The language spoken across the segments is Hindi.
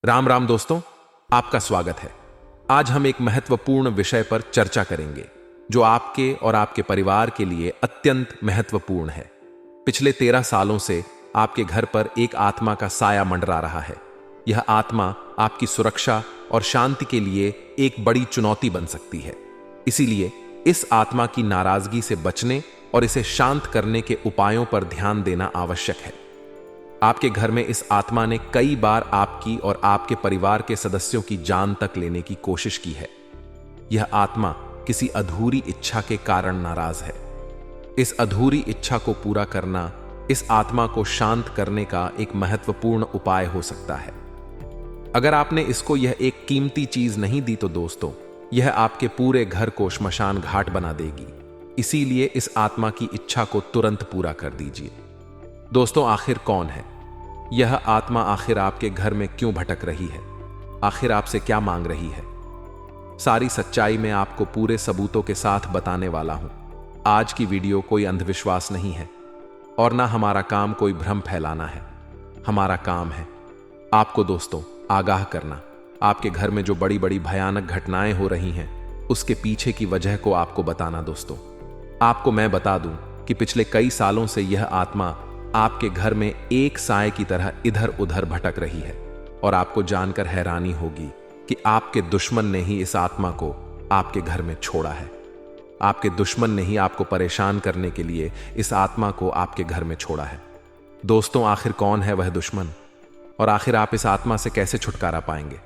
राम राम दोस्तों, आपका स्वागत है। आज हम एक महत्वपूर्ण विषय पर चर्चा करेंगे जो आपके और आपके परिवार के लिए अत्यंत महत्वपूर्ण है। पिछले 13 सालों से आपके घर पर एक आत्मा का साया मंडरा रहा है। यह आत्मा आपकी सुरक्षा और शांति के लिए एक बड़ी चुनौती बन सकती है। इसीलिए इस आत्मा की नाराजगी से बचने और इसे शांत करने के उपायों पर ध्यान देना आवश्यक है। आपके घर में इस आत्मा ने कई बार आपकी और आपके परिवार के सदस्यों की जान तक लेने की कोशिश की है। यह आत्मा किसी अधूरी इच्छा के कारण नाराज है। इस अधूरी इच्छा को पूरा करना इस आत्मा को शांत करने का एक महत्वपूर्ण उपाय हो सकता है। अगर आपने इसको यह एक कीमती चीज नहीं दी तो दोस्तों, यह आपके पूरे घर को श्मशान घाट बना देगी। इसीलिए इस आत्मा की इच्छा को तुरंत पूरा कर दीजिए। दोस्तों, आखिर कौन है यह आत्मा? आखिर आपके घर में क्यों भटक रही है? आखिर आपसे क्या मांग रही है? सारी सच्चाई मैं आपको पूरे सबूतों के साथ बताने वाला हूं। आज की वीडियो कोई अंधविश्वास नहीं है और ना हमारा काम कोई भ्रम फैलाना है। हमारा काम है आपको दोस्तों आगाह करना। आपके घर में जो बड़ी बड़ी भयानक घटनाएं हो रही हैं, उसके पीछे की वजह को आपको बताना। दोस्तों, आपको मैं बता दूं कि पिछले कई सालों से यह आत्मा आपके घर में एक साए की तरह इधर उधर भटक रही है और आपको जानकर हैरानी होगी कि आपके दुश्मन ने ही इस आत्मा को आपके घर में छोड़ा है। आपके दुश्मन ने ही आपको परेशान करने के लिए इस आत्मा को आपके घर में छोड़ा है। दोस्तों, आखिर कौन है वह दुश्मन और आखिर आप इस आत्मा से कैसे छुटकारा पाएंगे?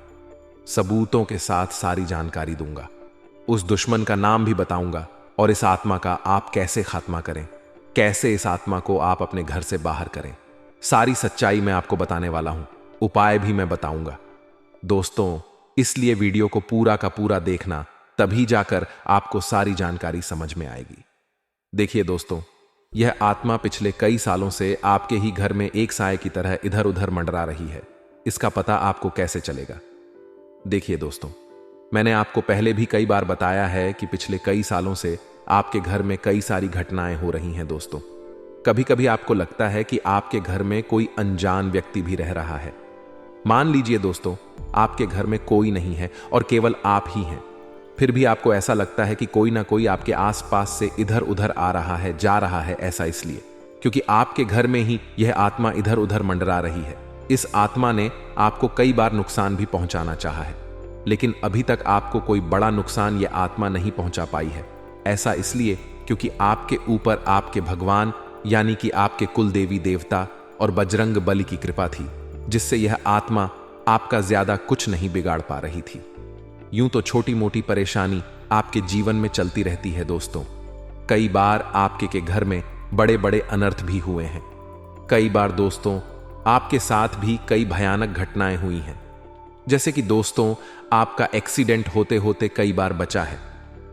सबूतों के साथ सारी जानकारी दूंगा। उस दुश्मन का नाम भी बताऊंगा और इस आत्मा का आप कैसे खात्मा करें, कैसे इस आत्मा को आप अपने घर से बाहर करें। सारी सच्चाई मैं आपको बताने वाला हूं, उपाय भी मैं बताऊंगा। दोस्तों, इसलिए वीडियो को पूरा का पूरा देखना, तभी जाकर आपको सारी जानकारी समझ में आएगी। देखिए दोस्तों, यह आत्मा पिछले कई सालों से आपके ही घर में एक साए की तरह इधर उधर मंडरा रही है। इसका पता आपको कैसे चलेगा? देखिए दोस्तों, मैंने आपको पहले भी कई बार बताया है कि पिछले कई सालों से आपके घर में कई सारी घटनाएं हो रही हैं। दोस्तों, कभी कभी आपको लगता है कि आपके घर में कोई अनजान व्यक्ति भी रह रहा है। मान लीजिए दोस्तों, आपके घर में कोई नहीं है और केवल आप ही हैं। फिर भी आपको ऐसा लगता है कि कोई ना कोई आपके आसपास से इधर उधर आ रहा है, जा रहा है। ऐसा इसलिए क्योंकि आपके घर में ही यह आत्मा इधर उधर मंडरा रही है। इस आत्मा ने आपको कई बार नुकसान भी पहुंचाना चाहा है, लेकिन अभी तक आपको कोई बड़ा नुकसान यह आत्मा नहीं पहुंचा पाई है। ऐसा इसलिए क्योंकि आपके ऊपर आपके भगवान यानी कि आपके कुल देवी देवता और बजरंग बली की कृपा थी, जिससे यह आत्मा आपका ज्यादा कुछ नहीं बिगाड़ पा रही थी। यूं तो छोटी मोटी परेशानी आपके जीवन में चलती रहती है दोस्तों। कई बार आपके के घर में बड़े बड़े अनर्थ भी हुए हैं। कई बार दोस्तों आपके साथ भी कई भयानक घटनाएं हुई हैं। जैसे कि दोस्तों, आपका एक्सीडेंट होते होते कई बार बचा है।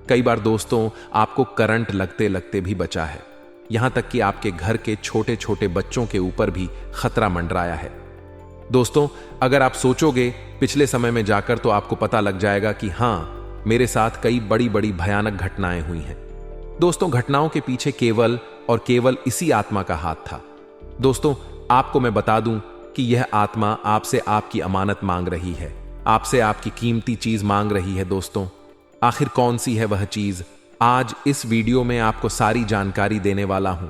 कई बार दोस्तों आपको करंट लगते लगते भी बचा है। यहां तक कि आपके घर के छोटे छोटे बच्चों के ऊपर भी खतरा मंडराया है। दोस्तों, अगर आप सोचोगे पिछले समय में जाकर तो आपको पता लग जाएगा कि हां, मेरे साथ कई बड़ी बड़ी भयानक घटनाएं हुई हैं। दोस्तों, घटनाओं के पीछे केवल और केवल इसी आत्मा का हाथ था। दोस्तों, आपको मैं बता दूं कि यह आत्मा आपसे आपकी अमानत मांग रही है, आपसे आपकी कीमती चीज मांग रही है। दोस्तों, आखिर कौन सी है वह चीज? आज इस वीडियो में आपको सारी जानकारी देने वाला हूं।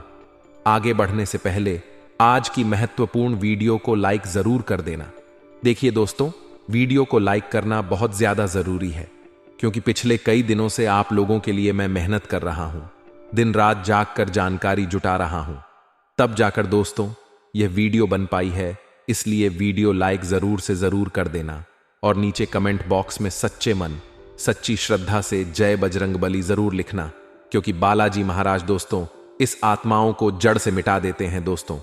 आगे बढ़ने से पहले आज की महत्वपूर्ण वीडियो को लाइक जरूर कर देना। देखिए दोस्तों, वीडियो को लाइक करना बहुत ज्यादा जरूरी है, क्योंकि पिछले कई दिनों से आप लोगों के लिए मैं मेहनत कर रहा हूं, दिन रात जाग कर जानकारी जुटा रहा हूं, तब जाकर दोस्तों यह वीडियो बन पाई है। इसलिए वीडियो लाइक जरूर से जरूर कर देना और नीचे कमेंट बॉक्स में सच्चे मन सच्ची श्रद्धा से जय बजरंग बली जरूर लिखना, क्योंकि बालाजी महाराज दोस्तों इस आत्माओं को जड़ से मिटा देते हैं दोस्तों,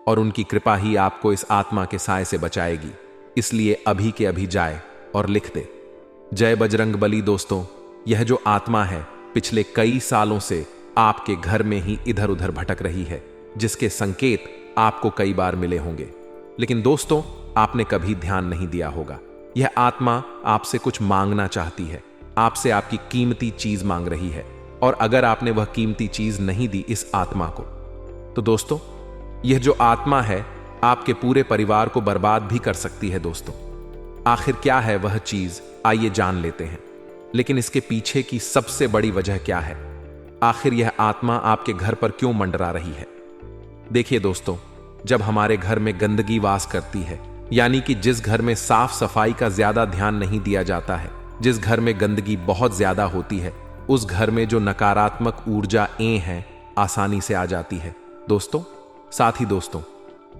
और उनकी कृपा ही आपको इस आत्मा के साए से बचाएगी। इसलिए अभी के अभी जाए और लिख दे जय बजरंग बली। दोस्तों, यह जो आत्मा है पिछले कई सालों से आपके घर में ही इधर उधर भटक रही है, जिसके संकेत आपको कई बार मिले होंगे, लेकिन दोस्तों आपने कभी ध्यान नहीं दिया होगा। यह आत्मा आपसे कुछ मांगना चाहती है, आपसे आपकी कीमती चीज मांग रही है, और अगर आपने वह कीमती चीज नहीं दी इस आत्मा को, तो दोस्तों यह जो आत्मा है आपके पूरे परिवार को बर्बाद भी कर सकती है। दोस्तों, आखिर क्या है वह चीज, आइए जान लेते हैं। लेकिन इसके पीछे की सबसे बड़ी वजह क्या है? आखिर यह आत्मा आपके घर पर क्यों मंडरा रही है? देखिए दोस्तों, जब हमारे घर में गंदगी वास करती है, यानी कि जिस घर में साफ सफाई का ज्यादा ध्यान नहीं दिया जाता है, जिस घर में गंदगी बहुत ज्यादा होती है, उस घर में जो नकारात्मक ऊर्जा हैं आसानी से आ जाती है दोस्तों। साथ ही दोस्तों,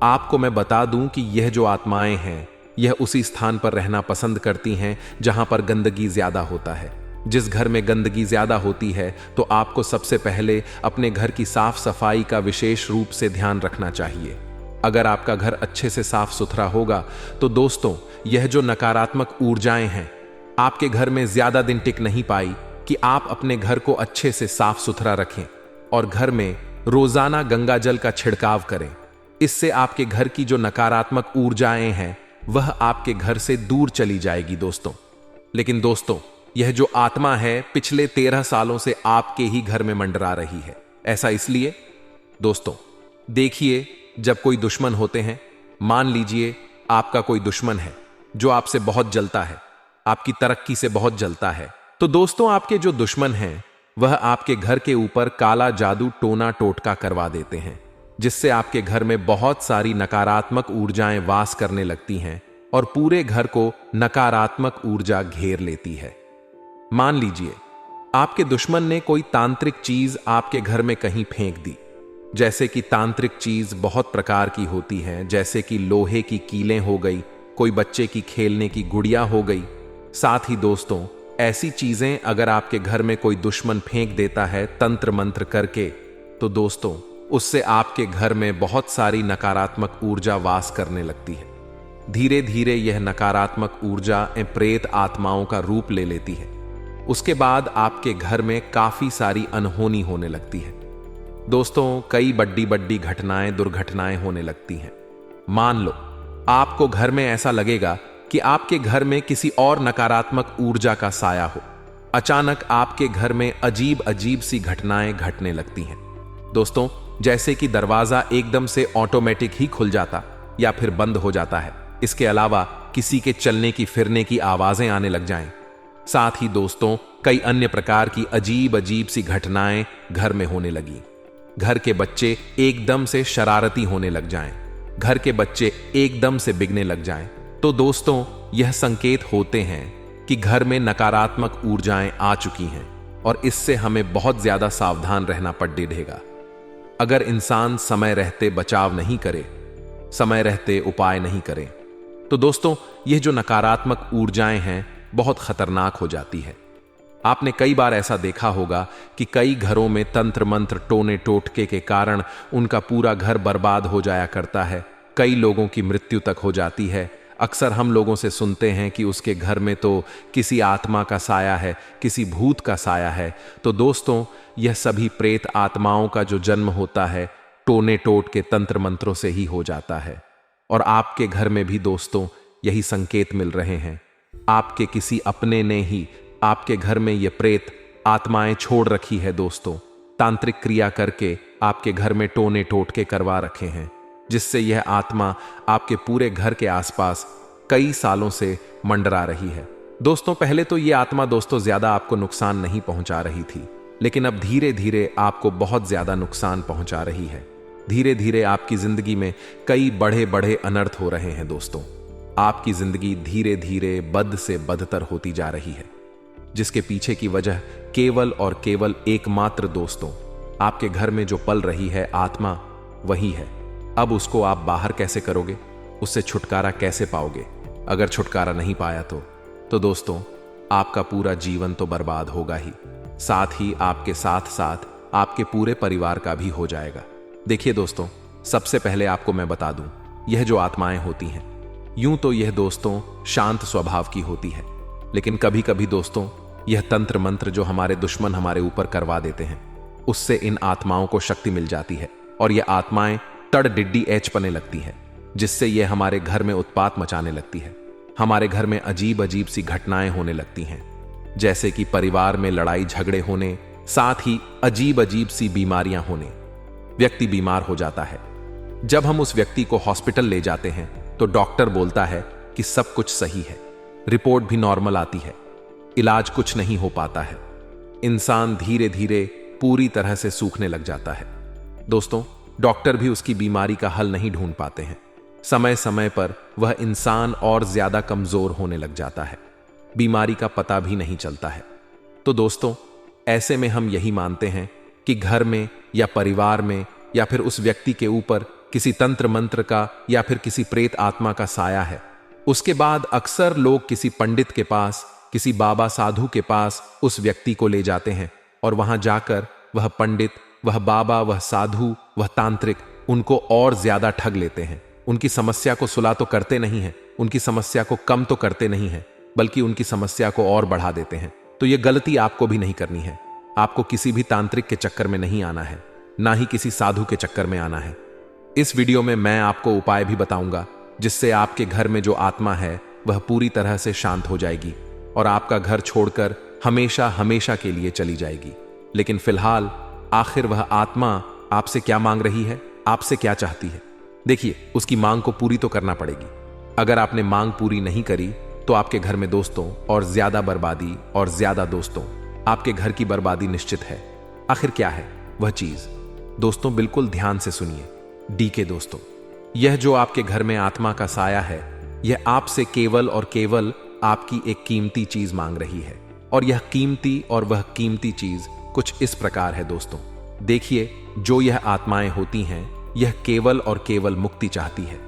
आपको मैं बता दूं कि यह जो आत्माएं हैं, यह उसी स्थान पर रहना पसंद करती हैं जहां पर गंदगी ज्यादा होता है। जिस घर में गंदगी ज्यादा होती है तो आपको सबसे पहले अपने घर की साफ सफाई का विशेष रूप से ध्यान रखना चाहिए। अगर आपका घर अच्छे से साफ सुथरा होगा तो दोस्तों, यह जो नकारात्मक ऊर्जाएं हैं आपके घर में ज्यादा दिन टिक नहीं पाई कि आप अपने घर को अच्छे से साफ सुथरा रखें और घर में रोजाना गंगा जल का छिड़काव करें। इससे आपके घर की जो नकारात्मक ऊर्जाएं हैं वह आपके घर से दूर चली जाएगी दोस्तों। लेकिन दोस्तों, यह जो आत्मा है पिछले 13 सालों से आपके ही घर में मंडरा रही है। ऐसा इसलिए दोस्तों, देखिए, जब कोई दुश्मन होते हैं, मान लीजिए आपका कोई दुश्मन है जो आपसे बहुत जलता है, आपकी तरक्की से बहुत जलता है, तो दोस्तों आपके जो दुश्मन हैं वह आपके घर के ऊपर काला जादू टोना टोटका करवा देते हैं, जिससे आपके घर में बहुत सारी नकारात्मक ऊर्जाएं वास करने लगती हैं और पूरे घर को नकारात्मक ऊर्जा घेर लेती है। मान लीजिए आपके दुश्मन ने कोई तांत्रिक चीज आपके घर में कहीं फेंक दी। जैसे कि तांत्रिक चीज बहुत प्रकार की होती हैं, जैसे कि लोहे की कीलें हो गई, कोई बच्चे की खेलने की गुड़िया हो गई। साथ ही दोस्तों, ऐसी चीजें अगर आपके घर में कोई दुश्मन फेंक देता है तंत्र मंत्र करके, तो दोस्तों उससे आपके घर में बहुत सारी नकारात्मक ऊर्जा वास करने लगती है। धीरे धीरे यह नकारात्मक ऊर्जा प्रेत आत्माओं का रूप ले लेती है। उसके बाद आपके घर में काफी सारी अनहोनी होने लगती है दोस्तों। कई बड़ी बड़ी घटनाएं, दुर्घटनाएं होने लगती हैं। मान लो आपको घर में ऐसा लगेगा कि आपके घर में किसी और नकारात्मक ऊर्जा का साया हो। अचानक आपके घर में अजीब अजीब सी घटनाएं घटने लगती हैं दोस्तों, जैसे कि दरवाजा एकदम से ऑटोमेटिक ही खुल जाता या फिर बंद हो जाता है। इसके अलावा किसी के चलने की फिरने की आवाजें आने लग जाएं। साथ ही दोस्तों, कई अन्य प्रकार की अजीब अजीब सी घटनाएं घर में होने लगी। घर के बच्चे एकदम से शरारती होने लग जाएं, घर के बच्चे एकदम से बिगने लग जाएं। तो दोस्तों, यह संकेत होते हैं कि घर में नकारात्मक ऊर्जाएं आ चुकी हैं और इससे हमें बहुत ज्यादा सावधान रहना पड़ेगा। अगर इंसान समय रहते बचाव नहीं करे, समय रहते उपाय नहीं करे, तो दोस्तों यह जो नकारात्मक ऊर्जाएं हैं बहुत खतरनाक हो जाती है। आपने कई बार ऐसा देखा होगा कि कई घरों में तंत्र मंत्र टोने टोटके के कारण उनका पूरा घर बर्बाद हो जाया करता है। कई लोगों की मृत्यु तक हो जाती है। अक्सर हम लोगों से सुनते हैं कि उसके घर में तो किसी आत्मा का साया है, किसी भूत का साया है। तो दोस्तों, यह सभी प्रेत आत्माओं का जो जन्म होता है टोने टोट के तंत्र मंत्रों से ही हो जाता है। और आपके घर में भी दोस्तों यही संकेत मिल रहे हैं। आपके किसी अपने ने ही आपके घर में ये प्रेत आत्माएं छोड़ रखी है दोस्तों। तांत्रिक क्रिया करके आपके घर में टोने टोटके करवा रखे हैं, जिससे यह आत्मा आपके पूरे घर के आसपास कई सालों से मंडरा रही है दोस्तों। पहले तो यह आत्मा दोस्तों ज्यादा आपको नुकसान नहीं पहुंचा रही थी, लेकिन अब धीरे धीरे आपको बहुत ज्यादा नुकसान पहुंचा रही है। धीरे धीरे आपकी जिंदगी में कई बड़े बड़े अनर्थ हो रहे हैं दोस्तों। आपकी जिंदगी धीरे धीरे बद से बदतर होती जा रही है, जिसके पीछे की वजह केवल और केवल एकमात्र दोस्तों आपके घर में जो पल रही है आत्मा वही है। अब उसको आप बाहर कैसे करोगे, उससे छुटकारा कैसे पाओगे? अगर छुटकारा नहीं पाया तो दोस्तों आपका पूरा जीवन तो बर्बाद होगा ही, साथ ही आपके साथ साथ आपके पूरे परिवार का भी हो जाएगा। देखिए दोस्तों, सबसे पहले आपको मैं बता दूं, यह जो आत्माएं होती हैं यूं तो यह दोस्तों शांत स्वभाव की होती है, लेकिन कभी कभी दोस्तों यह तंत्र मंत्र जो हमारे दुश्मन हमारे ऊपर करवा देते हैं उससे इन आत्माओं को शक्ति मिल जाती है और यह आत्माएं तड़ डिड्डी एच पने लगती है, जिससे यह हमारे घर में उत्पात मचाने लगती है। हमारे घर में अजीब अजीब सी घटनाएं होने लगती हैं, जैसे कि परिवार में लड़ाई झगड़े होने, साथ ही अजीब अजीब सी बीमारियां होने। व्यक्ति बीमार हो जाता है। जब हम उस व्यक्ति को हॉस्पिटल ले जाते हैं तो डॉक्टर बोलता है कि सब कुछ सही है, रिपोर्ट भी नॉर्मल आती है, इलाज कुछ नहीं हो पाता है, इंसान धीरे धीरे पूरी तरह से सूखने लग जाता है। दोस्तों, डॉक्टर भी उसकी बीमारी का हल नहीं ढूंढ पाते हैं। समय समय पर वह इंसान और ज्यादा कमजोर होने लग जाता है, बीमारी का पता भी नहीं चलता है। तो दोस्तों, ऐसे में हम यही मानते हैं कि घर में या परिवार में या फिर उस व्यक्ति के ऊपर किसी तंत्र मंत्र का या फिर किसी प्रेत आत्मा का साया है। उसके बाद अक्सर लोग किसी पंडित के पास, किसी बाबा साधु के पास उस व्यक्ति को ले जाते हैं और वहां जाकर वह पंडित, वह बाबा, वह साधु, वह तांत्रिक उनको और ज्यादा ठग लेते हैं। उनकी समस्या को सुलह तो करते नहीं हैं, उनकी समस्या को कम तो करते नहीं हैं, बल्कि उनकी समस्या को और बढ़ा देते हैं। तो यह गलती आपको भी नहीं करनी है। आपको किसी भी तांत्रिक के चक्कर में नहीं आना है, ना ही किसी साधु के चक्कर में आना है। इस वीडियो में मैं आपको उपाय भी बताऊंगा जिससे आपके घर में जो आत्मा है वह पूरी तरह से शांत हो जाएगी और आपका घर छोड़कर हमेशा हमेशा के लिए चली जाएगी। लेकिन फिलहाल आखिर वह आत्मा आपसे क्या मांग रही है, आपसे क्या चाहती है? देखिए, उसकी मांग को पूरी तो करना पड़ेगी। अगर आपने मांग पूरी नहीं करी तो आपके घर में दोस्तों और ज्यादा बर्बादी और ज्यादा दोस्तों, आपके घर की बर्बादी निश्चित है। आखिर क्या है वह चीज? दोस्तों, बिल्कुल ध्यान से सुनिए। डी के दोस्तों, यह जो आपके घर में आत्मा का साया है, यह आपसे केवल और केवल आपकी एक कीमती चीज मांग रही है। और यह कीमती और वह कीमती चीज कुछ इस प्रकार है दोस्तों। देखिए, जो यह आत्माएं होती हैं, यह केवल और केवल मुक्ति चाहती है।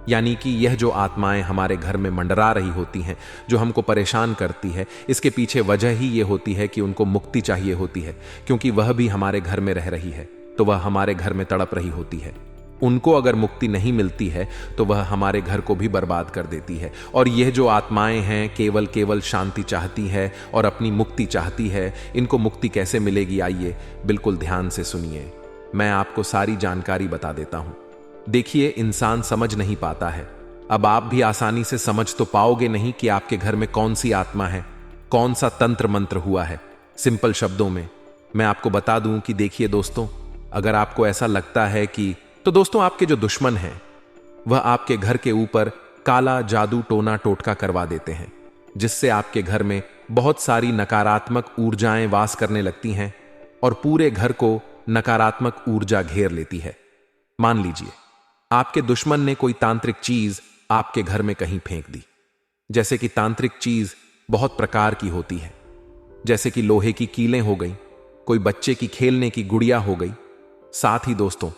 यानी कि यह जो आत्माएं हमारे घर में मंडरा रही होती हैं, जो हमको परेशान करती है, इसके पीछे वजह ही ये होती है कि उनको मुक्ति चाहिए होती है, क्योंकि वह भी हमारे घर में रह रही है तो वह हमारे घर में तड़प रही होती है। उनको अगर मुक्ति नहीं मिलती है तो वह हमारे घर को भी बर्बाद कर देती है। और यह जो आत्माएं हैं केवल केवल शांति चाहती है और अपनी मुक्ति चाहती है। इनको मुक्ति कैसे मिलेगी, आइए बिल्कुल ध्यान से सुनिए, मैं आपको सारी जानकारी बता देता हूं। देखिए, इंसान समझ नहीं पाता है। अब आप भी आसानी से समझ तो पाओगे नहीं कि आपके घर में कौन सी आत्मा है, कौन सा तंत्र मंत्र हुआ है। सिंपल शब्दों में मैं आपको बता दूं कि देखिए दोस्तों, अगर आपको ऐसा लगता है कि, तो दोस्तों, आपके जो दुश्मन हैं वह आपके घर के ऊपर काला जादू टोना टोटका करवा देते हैं, जिससे आपके घर में बहुत सारी नकारात्मक ऊर्जाएं वास करने लगती हैं और पूरे घर को नकारात्मक ऊर्जा घेर लेती है। मान लीजिए आपके दुश्मन ने कोई तांत्रिक चीज आपके घर में कहीं फेंक दी। जैसे कि तांत्रिक चीज बहुत प्रकार की होती है, जैसे कि लोहे की कीलें हो गई, कोई बच्चे की खेलने की गुड़िया हो गई। साथ ही दोस्तों,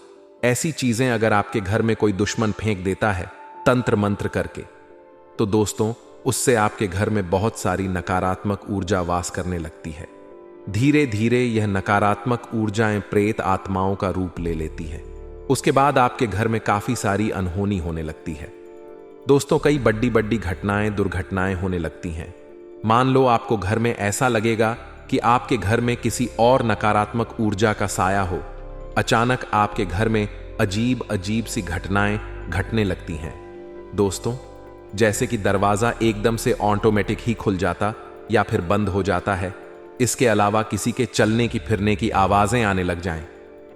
ऐसी चीजें अगर आपके घर में कोई दुश्मन फेंक देता है तंत्र मंत्र करके, तो दोस्तों उससे आपके घर में बहुत सारी नकारात्मक ऊर्जा वास करने लगती है। धीरे धीरे यह नकारात्मक ऊर्जाएं प्रेत आत्माओं का रूप ले लेती है। उसके बाद आपके घर में काफी सारी अनहोनी होने लगती है। दोस्तों, कई बड़ी बड़ी घटनाएं, दुर्घटनाएं होने लगती हैं। मान लो आपको घर में ऐसा लगेगा कि आपके घर में किसी और नकारात्मक ऊर्जा का साया हो। अचानक आपके घर में अजीब अजीब सी घटनाएं घटने लगती हैं दोस्तों, जैसे कि दरवाजा एकदम से ऑटोमेटिक ही खुल जाता या फिर बंद हो जाता है। इसके अलावा किसी के चलने की फिरने की आवाजें आने लग जाएं।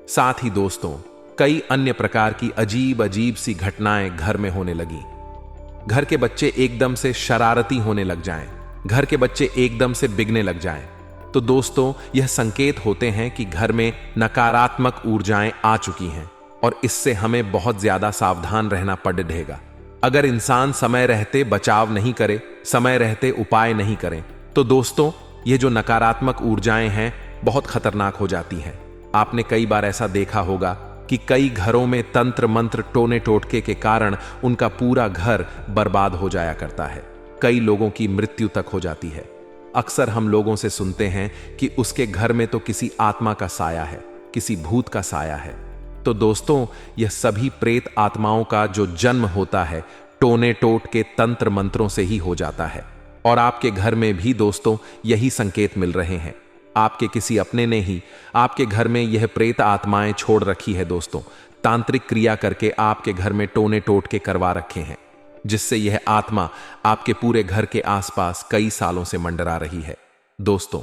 साथ ही दोस्तों, कई अन्य प्रकार की अजीब अजीब सी घटनाएं घर में होने लगी। घर के बच्चे एकदम से शरारती होने लग जाएं, घर के बच्चे एकदम से बिगने लग जाएं। तो दोस्तों, यह संकेत होते हैं कि घर में नकारात्मक ऊर्जाएं आ चुकी हैं और इससे हमें बहुत ज्यादा सावधान रहना पड़ेगा। अगर इंसान समय रहते बचाव नहीं करे, समय रहते उपाय नहीं करें, तो दोस्तों ये जो नकारात्मक ऊर्जाएं हैं बहुत खतरनाक हो जाती हैं। आपने कई बार ऐसा देखा होगा कि कई घरों में तंत्र मंत्र टोने टोटके के कारण उनका पूरा घर बर्बाद हो जाया करता है। कई लोगों की मृत्यु तक हो जाती है। अक्सर हम लोगों से सुनते हैं कि उसके घर में तो किसी आत्मा का साया है, किसी भूत का साया है। तो दोस्तों, यह सभी प्रेत आत्माओं का जो जन्म होता है टोने टोट के तंत्र मंत्रों से ही हो जाता है। और आपके घर में भी दोस्तों यही संकेत मिल रहे हैं। आपके किसी अपने ने ही आपके घर में यह प्रेत आत्माएं छोड़ रखी है दोस्तों। तांत्रिक क्रिया करके आपके घर में टोने टोट के करवा रखे हैं, जिससे यह आत्मा आपके पूरे घर के आसपास कई सालों से मंडरा रही है। दोस्तों,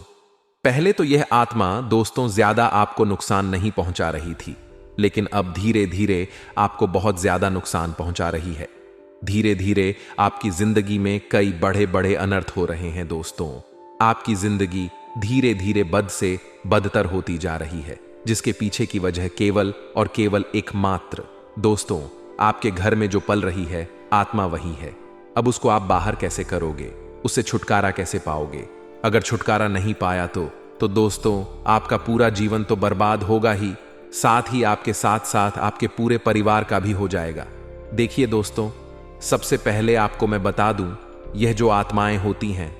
पहले तो यह आत्मा दोस्तों ज्यादा आपको नुकसान नहीं पहुंचा रही थी, लेकिन अब धीरे धीरे आपको बहुत ज्यादा नुकसान पहुंचा रही है। धीरे धीरे आपकी जिंदगी में कई बड़े बड़े अनर्थ हो रहे हैं दोस्तों। आपकी जिंदगी धीरे धीरे बद से बदतर होती जा रही है, जिसके पीछे की वजह केवल और केवल एकमात्र दोस्तों आपके घर में जो पल रही है आत्मा वही है। अब उसको आप बाहर कैसे करोगे, उससे छुटकारा कैसे पाओगे? अगर छुटकारा नहीं पाया तो दोस्तों आपका पूरा जीवन तो बर्बाद होगा ही, साथ ही आपके साथ साथ आपके पूरे परिवार का भी हो जाएगा। देखिए दोस्तों, सबसे पहले आपको मैं बता दूं, यह जो आत्माएं होती हैं,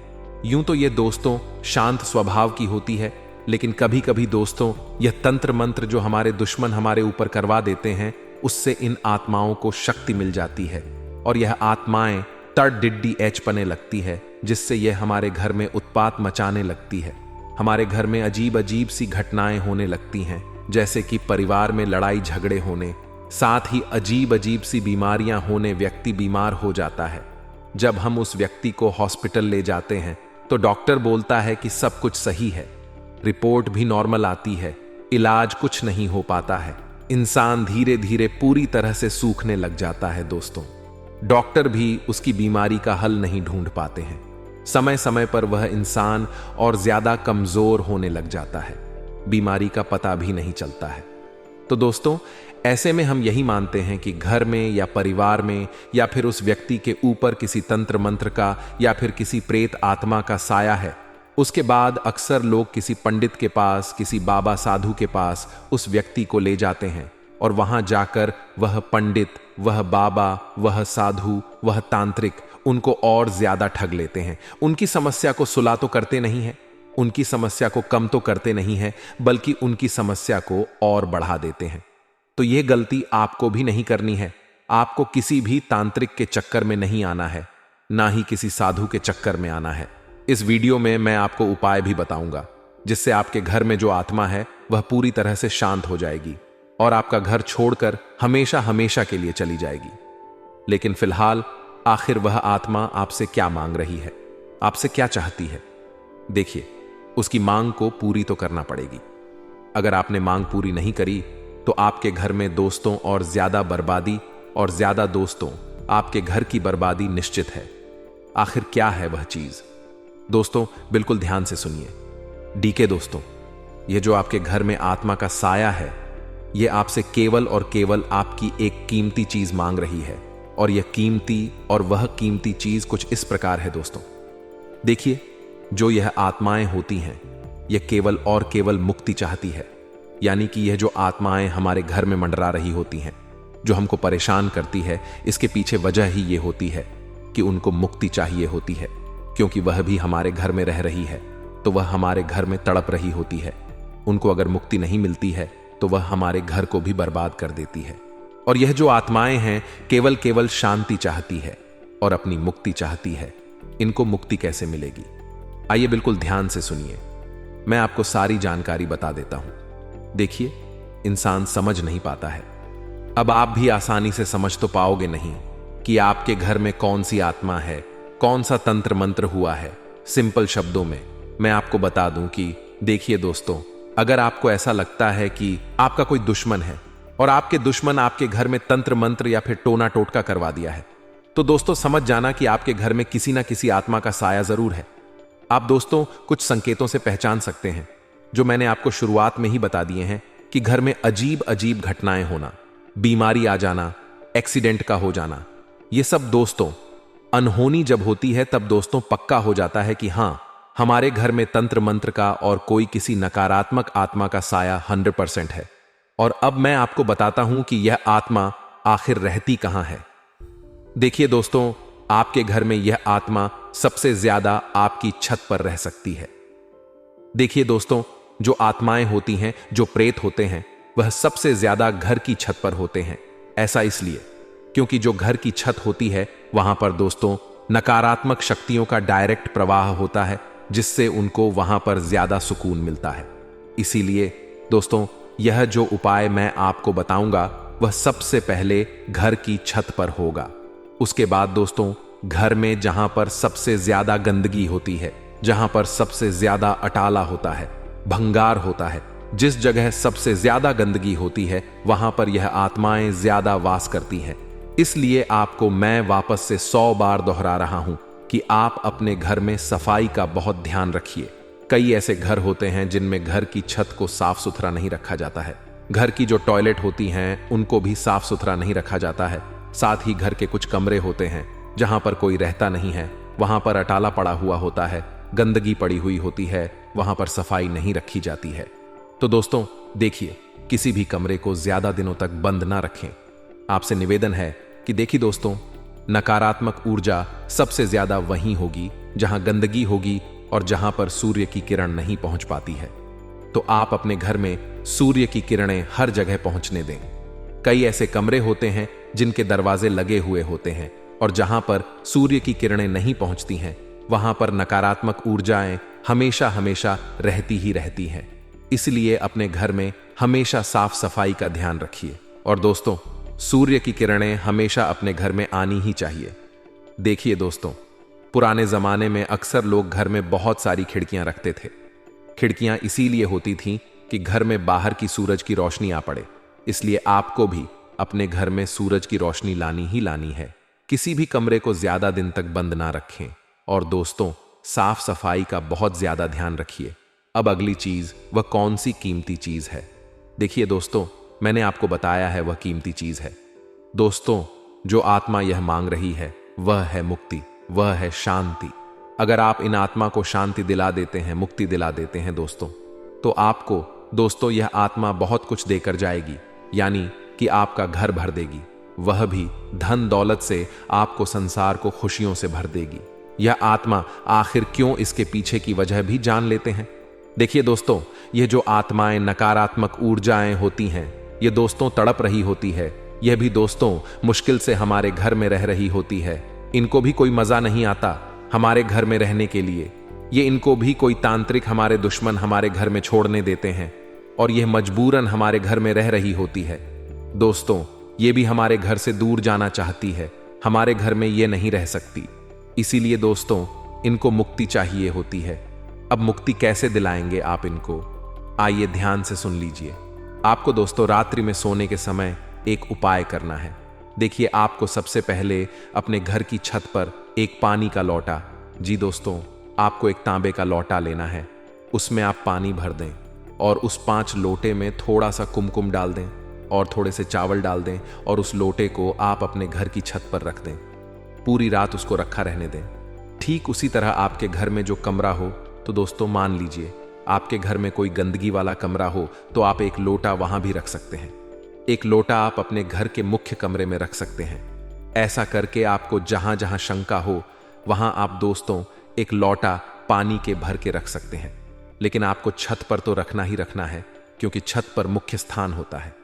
यूं तो ये दोस्तों शांत स्वभाव की होती है, लेकिन कभी कभी दोस्तों यह तंत्र मंत्र जो हमारे दुश्मन हमारे ऊपर करवा देते हैं, उससे इन आत्माओं को शक्ति मिल जाती है और यह आत्माएं तड़डिड्डी एचपने लगती है, जिससे यह हमारे घर में उत्पात मचाने लगती है। हमारे घर में अजीब अजीब सी घटनाएं होने लगती हैं, जैसे कि परिवार में लड़ाई झगड़े होने, साथ ही अजीब अजीब सी बीमारियां होने, व्यक्ति बीमार हो जाता है। जब हम उस व्यक्ति को हॉस्पिटल ले जाते हैं तो डॉक्टर बोलता है कि सब कुछ सही है, रिपोर्ट भी नॉर्मल आती है, इलाज कुछ नहीं हो पाता है। इंसान धीरे धीरे पूरी तरह से सूखने लग जाता है दोस्तों। डॉक्टर भी उसकी बीमारी का हल नहीं ढूंढ पाते हैं। समय समय पर वह इंसान और ज्यादा कमजोर होने लग जाता है, बीमारी का पता भी नहीं चलता है। तो दोस्तों ऐसे में हम यही मानते हैं कि घर में या परिवार में या फिर उस व्यक्ति के ऊपर किसी तंत्र मंत्र का या फिर किसी प्रेत आत्मा का साया है। उसके बाद अक्सर लोग किसी पंडित के पास, किसी बाबा साधु के पास उस व्यक्ति को ले जाते हैं और वहां जाकर वह पंडित, वह बाबा, वह साधु, वह तांत्रिक उनको और ज्यादा ठग लेते हैं। उनकी समस्या को सुला तो करते नहीं है, उनकी समस्या को कम तो करते नहीं है, बल्कि उनकी समस्या को और बढ़ा देते हैं। तो यह गलती आपको भी नहीं करनी है। आपको किसी भी तांत्रिक के चक्कर में नहीं आना है, ना ही किसी साधु के चक्कर में आना है। इस वीडियो में मैं आपको उपाय भी बताऊंगा, जिससे आपके घर में जो आत्मा है वह पूरी तरह से शांत हो जाएगी और आपका घर छोड़कर हमेशा हमेशा के लिए चली जाएगी। लेकिन फिलहाल आखिर वह आत्मा आपसे क्या मांग रही है, आपसे क्या चाहती है? देखिए, उसकी मांग को पूरी तो करना पड़ेगी। अगर आपने मांग पूरी नहीं करी तो आपके घर में दोस्तों और ज्यादा बर्बादी और ज्यादा दोस्तों आपके घर की बर्बादी निश्चित है। आखिर क्या है वह चीज? दोस्तों बिल्कुल ध्यान से सुनिए। डीके दोस्तों, यह जो आपके घर में आत्मा का साया है, यह आपसे केवल और केवल आपकी एक कीमती चीज मांग रही है। और यह कीमती और वह कीमती चीज कुछ इस प्रकार है दोस्तों। देखिए, जो यह आत्माएं होती हैं, यह केवल और केवल मुक्ति चाहती है। यानी कि यह जो आत्माएं हमारे घर में मंडरा रही होती हैं, जो हमको परेशान करती है, इसके पीछे वजह ही ये होती है कि उनको मुक्ति चाहिए होती है, क्योंकि वह भी हमारे घर में रह रही है तो वह हमारे घर में तड़प रही होती है। उनको अगर मुक्ति नहीं मिलती है तो वह हमारे घर को भी बर्बाद कर देती है। और यह जो आत्माएं हैं केवल केवल शांति चाहती है और अपनी मुक्ति चाहती है। इनको मुक्ति कैसे मिलेगी? आइए बिल्कुल ध्यान से सुनिए, मैं आपको सारी जानकारी बता देता हूं। देखिए, इंसान समझ नहीं पाता है। अब आप भी आसानी से समझ तो पाओगे नहीं कि आपके घर में कौन सी आत्मा है, कौन सा तंत्र मंत्र हुआ है। सिंपल शब्दों में मैं आपको बता दूं कि देखिए दोस्तों, अगर आपको ऐसा लगता है कि आपका कोई दुश्मन है और आपके दुश्मन आपके घर में तंत्र मंत्र या फिर टोना टोटका करवा दिया है, तो दोस्तों समझ जाना कि आपके घर में किसी ना किसी आत्मा का साया जरूर है। आप दोस्तों कुछ संकेतों से पहचान सकते हैं, जो मैंने आपको शुरुआत में ही बता दिए हैं, कि घर में अजीब अजीब घटनाएं होना, बीमारी आ जाना, एक्सीडेंट का हो जाना। ये सब दोस्तों अनहोनी जब होती है तब दोस्तों पक्का हो जाता है कि हां, हमारे घर में तंत्र मंत्र का और कोई किसी नकारात्मक आत्मा का साया 100% है। और अब मैं आपको बताता हूं कि यह आत्मा आखिर रहती कहां है। देखिए दोस्तों, आपके घर में यह आत्मा सबसे ज्यादा आपकी छत पर रह सकती है। देखिए दोस्तों, जो आत्माएं होती हैं, जो प्रेत होते हैं, वह सबसे ज्यादा घर की छत पर होते हैं। ऐसा इसलिए क्योंकि जो घर की छत होती है वहां पर दोस्तों नकारात्मक शक्तियों का डायरेक्ट प्रवाह होता है, जिससे उनको वहां पर ज्यादा सुकून मिलता है। इसीलिए दोस्तों यह जो उपाय मैं आपको बताऊंगा वह सबसे पहले घर की छत पर होगा। उसके बाद दोस्तों घर में जहां पर सबसे ज्यादा गंदगी होती है, जहां पर सबसे ज्यादा अटाला होता है, भंगार होता है, जिस जगह सबसे ज्यादा गंदगी होती है वहां पर यह आत्माएं ज्यादा वास करती हैं। इसलिए आपको मैं वापस से 100 बार दोहरा रहा हूं कि आप अपने घर में सफाई का बहुत ध्यान रखिए। कई ऐसे घर होते हैं जिनमें घर की छत को साफ सुथरा नहीं रखा जाता है, घर की जो टॉयलेट होती हैं उनको भी साफ सुथरा नहीं रखा जाता है। साथ ही घर के कुछ कमरे होते हैं जहां पर कोई रहता नहीं है, वहां पर अटाला पड़ा हुआ होता है, गंदगी पड़ी हुई होती है, वहां पर सफाई नहीं रखी जाती है। तो दोस्तों देखिए, किसी भी कमरे को ज्यादा दिनों तक बंद ना रखें। आपसे निवेदन है कि देखिए दोस्तों, नकारात्मक ऊर्जा सबसे ज्यादा वहीं होगी जहां गंदगी होगी और जहां पर सूर्य की किरण नहीं पहुंच पाती है। तो आप अपने घर में सूर्य की किरणें हर जगह पहुंचने दें। कई ऐसे कमरे होते हैं जिनके दरवाजे लगे हुए होते हैं और जहां पर सूर्य की किरणें नहीं पहुंचती हैं, वहां पर नकारात्मक ऊर्जाएं हमेशा हमेशा रहती ही रहती हैं। इसलिए अपने घर में हमेशा साफ सफाई का ध्यान रखिए। और दोस्तों, सूर्य की किरणें हमेशा अपने घर में आनी ही चाहिए। देखिए दोस्तों, पुराने जमाने में अक्सर लोग घर में बहुत सारी खिड़कियां रखते थे। खिड़कियां इसीलिए होती थीं कि घर में बाहर की सूरज की रोशनी आ पड़े। इसलिए आपको भी अपने घर में सूरज की रोशनी लानी ही लानी है। किसी भी कमरे को ज्यादा दिन तक बंद ना रखें। और दोस्तों, साफ सफाई का बहुत ज्यादा ध्यान रखिए। अब अगली चीज, वह कौन सी कीमती चीज है? देखिए दोस्तों, मैंने आपको बताया है वह कीमती चीज है। दोस्तों, जो आत्मा यह मांग रही है वह है मुक्ति, वह है शांति। अगर आप इन आत्मा को शांति दिला देते हैं, मुक्ति दिला देते हैं दोस्तों, तो आपको दोस्तों यह आत्मा बहुत कुछ देकर जाएगी। यानी कि आपका घर भर देगी, वह भी धन दौलत से आपको संसार को खुशियों से भर देगी। यह आत्मा आखिर क्यों, इसके पीछे की वजह भी जान लेते हैं। देखिए दोस्तों, ये जो आत्माएं नकारात्मक ऊर्जाएं होती हैं, ये दोस्तों तड़प रही होती है। यह भी दोस्तों मुश्किल से हमारे घर में रह रही होती है। इनको भी कोई मजा नहीं आता हमारे घर में रहने के लिए। ये इनको भी कोई तांत्रिक हमारे दुश्मन हमारे घर में छोड़ने देते हैं और यह मजबूरन हमारे घर में रह रही होती है। दोस्तों, ये भी हमारे घर से दूर जाना चाहती है, हमारे घर में ये नहीं रह सकती। इसीलिए दोस्तों, इनको मुक्ति चाहिए होती है। अब मुक्ति कैसे दिलाएंगे आप इनको? आइए ध्यान से सुन लीजिए। आपको दोस्तों रात्रि में सोने के समय एक उपाय करना है। देखिए, आपको सबसे पहले अपने घर की छत पर एक पानी का लोटा, जी दोस्तों, आपको एक तांबे का लोटा लेना है। उसमें आप पानी भर दें और उस 5 लोटे में थोड़ा सा कुमकुम डाल दें और थोड़े से चावल डाल दें और उस लोटे को आप अपने घर की छत पर रख दें। पूरी रात उसको रखा रहने दें। ठीक उसी तरह आपके घर में जो कमरा हो, तो दोस्तों मान लीजिए आपके घर में कोई गंदगी वाला कमरा हो, तो आप एक लोटा वहां भी रख सकते हैं। एक लोटा आप अपने घर के मुख्य कमरे में रख सकते हैं। ऐसा करके आपको जहां जहां शंका हो, वहां आप दोस्तों एक लोटा पानी के भर के रख सकते हैं। लेकिन आपको छत पर तो रखना ही रखना है, क्योंकि छत पर मुख्य स्थान होता है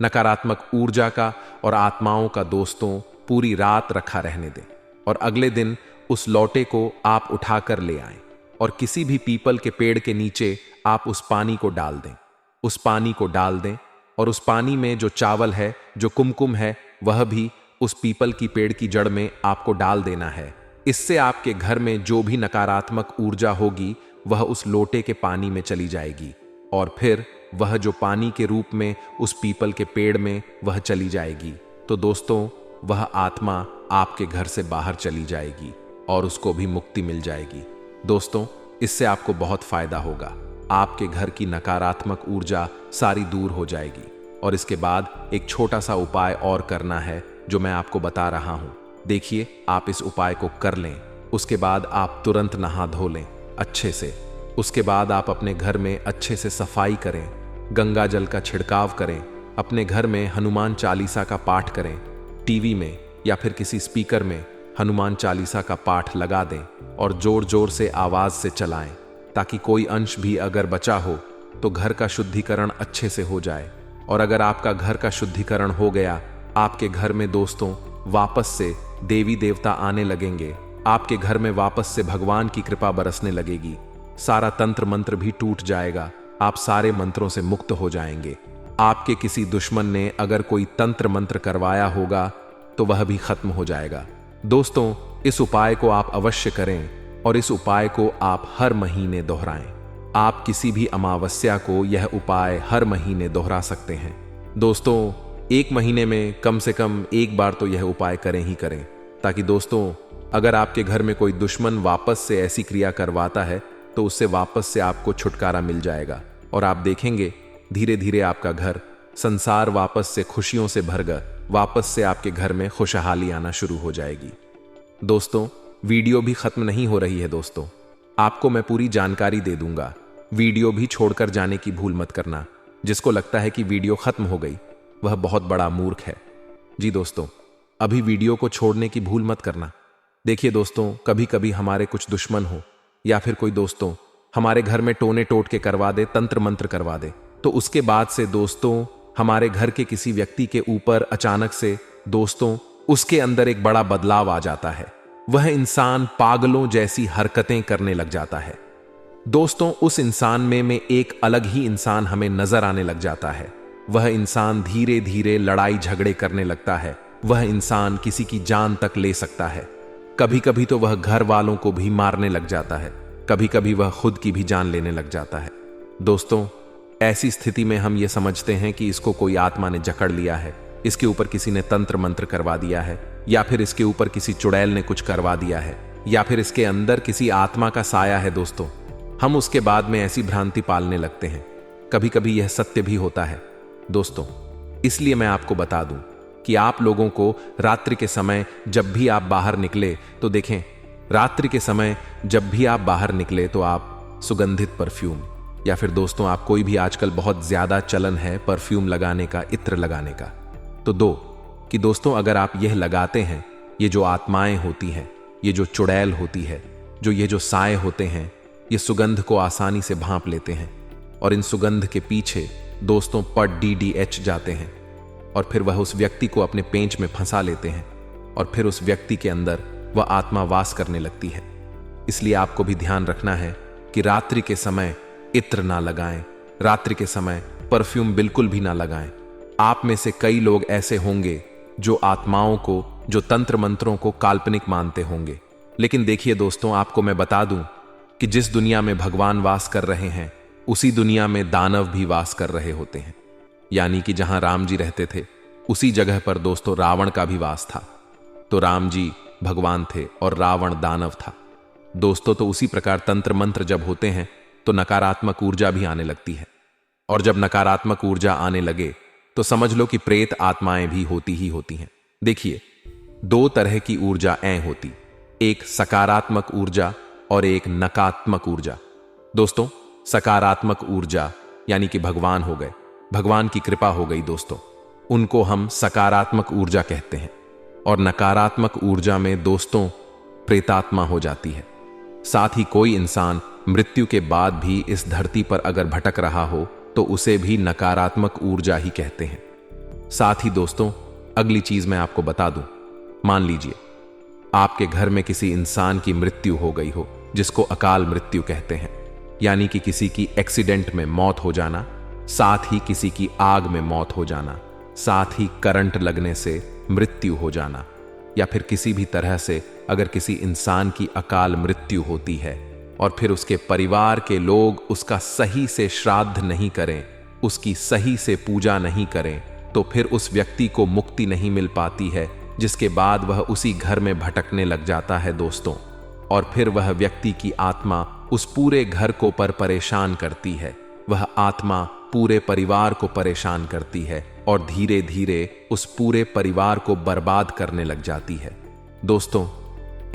नकारात्मक ऊर्जा का और आत्माओं का। दोस्तों, पूरी रात रखा रहने दें और अगले दिन उस लोटे को आप उठाकर ले आएं और किसी भी पीपल के पेड़ के नीचे आप उस पानी को डाल दें। उस पानी को डाल दें और उस पानी में जो चावल है, जो कुमकुम है, वह भी उस पीपल की पेड़ की जड़ में आपको डाल देना है। इससे आपके घर में जो भी नकारात्मक ऊर्जा होगी वह उस लोटे के पानी में चली जाएगी और फिर वह जो पानी के रूप में उस पीपल के पेड़ में वह चली जाएगी। तो दोस्तों, वह आत्मा आपके घर से बाहर चली जाएगी और उसको भी मुक्ति मिल जाएगी। दोस्तों, इससे आपको बहुत फायदा होगा। आपके घर की नकारात्मक ऊर्जा सारी दूर हो जाएगी। और इसके बाद एक छोटा सा उपाय और करना है जो मैं आपको बता रहा हूं। देखिए, आप इस उपाय को कर लें, उसके बाद आप तुरंत नहा धो लें अच्छे से। उसके बाद आप अपने घर में अच्छे से सफाई करें, गंगा जल का छिड़काव करें, अपने घर में हनुमान चालीसा का पाठ करें, टीवी में या फिर किसी स्पीकर में हनुमान चालीसा का पाठ लगा दें और जोर जोर से आवाज से चलाएं, ताकि कोई अंश भी अगर बचा हो तो घर का शुद्धिकरण अच्छे से हो जाए। और अगर आपका घर का शुद्धिकरण हो गया, आपके घर में दोस्तों वापस से देवी देवता आने लगेंगे, आपके घर में वापस से भगवान की कृपा बरसने लगेगी। सारा तंत्र मंत्र भी टूट जाएगा, आप सारे मंत्रों से मुक्त हो जाएंगे। आपके किसी दुश्मन ने अगर कोई तंत्र मंत्र करवाया होगा तो वह भी खत्म हो जाएगा। दोस्तों, इस उपाय को आप अवश्य करें और इस उपाय को आप हर महीने दोहराएं। आप किसी भी अमावस्या को यह उपाय हर महीने दोहरा सकते हैं। दोस्तों, एक महीने में कम से कम एक बार तो यह उपाय करें ही करें, ताकि दोस्तों अगर आपके घर में कोई दुश्मन वापस से ऐसी क्रिया करवाता है तो उससे वापस से आपको छुटकारा मिल जाएगा और आप देखेंगे धीरे धीरे आपका घर, संसार वापस से खुशियों से भर कर वापस से आपके घर में खुशहाली आना शुरू हो जाएगी। दोस्तों वीडियो भी खत्म नहीं हो रही है दोस्तों, आपको मैं पूरी जानकारी दे दूंगा। वीडियो भी छोड़कर जाने की भूल मत करना। जिसको लगता है कि वीडियो खत्म हो गई वह बहुत बड़ा मूर्ख है। जी दोस्तों, अभी वीडियो को छोड़ने की भूल मत करना। देखिए दोस्तों, कभी कभी हमारे कुछ दुश्मन हो या फिर कोई दोस्तों हमारे घर में टोने टोट के करवा दे, तंत्र मंत्र करवा दे, तो उसके बाद से दोस्तों हमारे घर के किसी व्यक्ति के ऊपर अचानक से दोस्तों उसके अंदर एक बड़ा बदलाव आ जाता है। वह इंसान पागलों जैसी हरकतें करने लग जाता है। दोस्तों उस इंसान में एक अलग ही इंसान हमें नजर आने लग जाता है। वह इंसान धीरे धीरे लड़ाई झगड़े करने लगता है। वह इंसान किसी की जान तक ले सकता है। कभी कभी तो वह घर वालों को भी मारने लग जाता है। कभी कभी वह खुद की भी जान लेने लग जाता है। दोस्तों ऐसी स्थिति में हम ये समझते हैं कि इसको कोई आत्मा ने जकड़ लिया है, इसके ऊपर किसी ने तंत्र मंत्र करवा दिया है, या फिर इसके ऊपर किसी चुड़ैल ने कुछ करवा दिया है, या फिर इसके अंदर किसी आत्मा का साया है। दोस्तों हम उसके बाद में ऐसी भ्रांति पालने लगते हैं। कभी कभी यह सत्य भी होता है। दोस्तों इसलिए मैं आपको बता दूं कि आप लोगों को रात्रि के समय जब भी आप बाहर निकले तो देखें, रात्रि के समय जब भी आप बाहर निकले तो आप सुगंधित परफ्यूम, या फिर दोस्तों आप कोई भी, आजकल बहुत ज्यादा चलन है परफ्यूम लगाने का, इत्र लगाने का, तो कि दोस्तों अगर आप यह लगाते हैं, ये जो आत्माएं होती हैं, ये जो चुड़ैल होती है, जो ये जो साए होते हैं, ये सुगंध को आसानी से भांप लेते हैं और इन सुगंध के पीछे दोस्तों पट DDH जाते हैं और फिर वह उस व्यक्ति को अपने पेंच में फंसा लेते हैं और फिर उस व्यक्ति के अंदर वह आत्मा वास करने लगती है। इसलिए आपको भी ध्यान रखना है कि रात्रि के समय इत्र ना लगाएं, रात्रि के समय परफ्यूम बिल्कुल भी ना लगाएं। आप में से कई लोग ऐसे होंगे जो आत्माओं को, जो तंत्र मंत्रों को काल्पनिक मानते होंगे, लेकिन देखिए दोस्तों आपको मैं बता दूं कि जिस दुनिया में भगवान वास कर रहे हैं उसी दुनिया में दानव भी वास कर रहे होते हैं। यानी कि जहां राम जी रहते थे उसी जगह पर दोस्तों रावण का भी वास था। तो राम जी भगवान थे और रावण दानव था। दोस्तों तो उसी प्रकार तंत्र मंत्र जब होते हैं तो नकारात्मक ऊर्जा भी आने लगती है, और जब नकारात्मक ऊर्जा आने लगे तो समझ लो कि प्रेत आत्माएं भी होती ही होती हैं। देखिए दो तरह की ऊर्जा होती, एक सकारात्मक ऊर्जा और एक नकारात्मक ऊर्जा। दोस्तों सकारात्मक ऊर्जा यानी कि भगवान हो गए, भगवान की कृपा हो गई दोस्तों, उनको हम सकारात्मक ऊर्जा कहते हैं। और नकारात्मक ऊर्जा में दोस्तों प्रेतात्मा हो जाती है। साथ ही कोई इंसान मृत्यु के बाद भी इस धरती पर अगर भटक रहा हो तो उसे भी नकारात्मक ऊर्जा ही कहते हैं। साथ ही दोस्तों अगली चीज मैं आपको बता दूं, मान लीजिए आपके घर में किसी इंसान की मृत्यु हो गई हो, जिसको अकाल मृत्यु कहते हैं, यानी कि किसी की एक्सीडेंट में मौत हो जाना, साथ ही किसी की आग में मौत हो जाना, साथ ही करंट लगने से मृत्यु हो जाना, या फिर किसी भी तरह से अगर किसी इंसान की अकाल मृत्यु होती है और फिर उसके परिवार के लोग उसका सही से श्राद्ध नहीं करें, उसकी सही से पूजा नहीं करें, तो फिर उस व्यक्ति को मुक्ति नहीं मिल पाती है, जिसके बाद वह उसी घर में भटकने लग जाता है दोस्तों। और फिर वह व्यक्ति की आत्मा उस पूरे घर को परेशान करती है, वह आत्मा पूरे परिवार को परेशान करती है और धीरे धीरे उस पूरे परिवार को बर्बाद करने लग जाती है। दोस्तों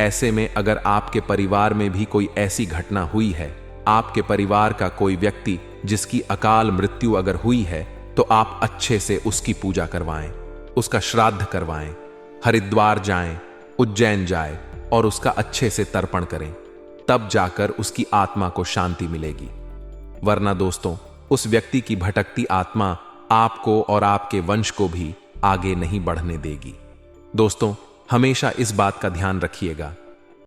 ऐसे में अगर आपके परिवार में भी कोई ऐसी घटना हुई है, आपके परिवार का कोई व्यक्ति जिसकी अकाल मृत्यु अगर हुई है, तो आप अच्छे से उसकी पूजा करवाएं, उसका श्राद्ध करवाएं, हरिद्वार जाएं, उज्जैन जाएं और उसका अच्छे से तर्पण करें, तब जाकर उसकी आत्मा को शांति मिलेगी। वरना दोस्तों उस व्यक्ति की भटकती आत्मा आपको और आपके वंश को भी आगे नहीं बढ़ने देगी। दोस्तों हमेशा इस बात का ध्यान रखिएगा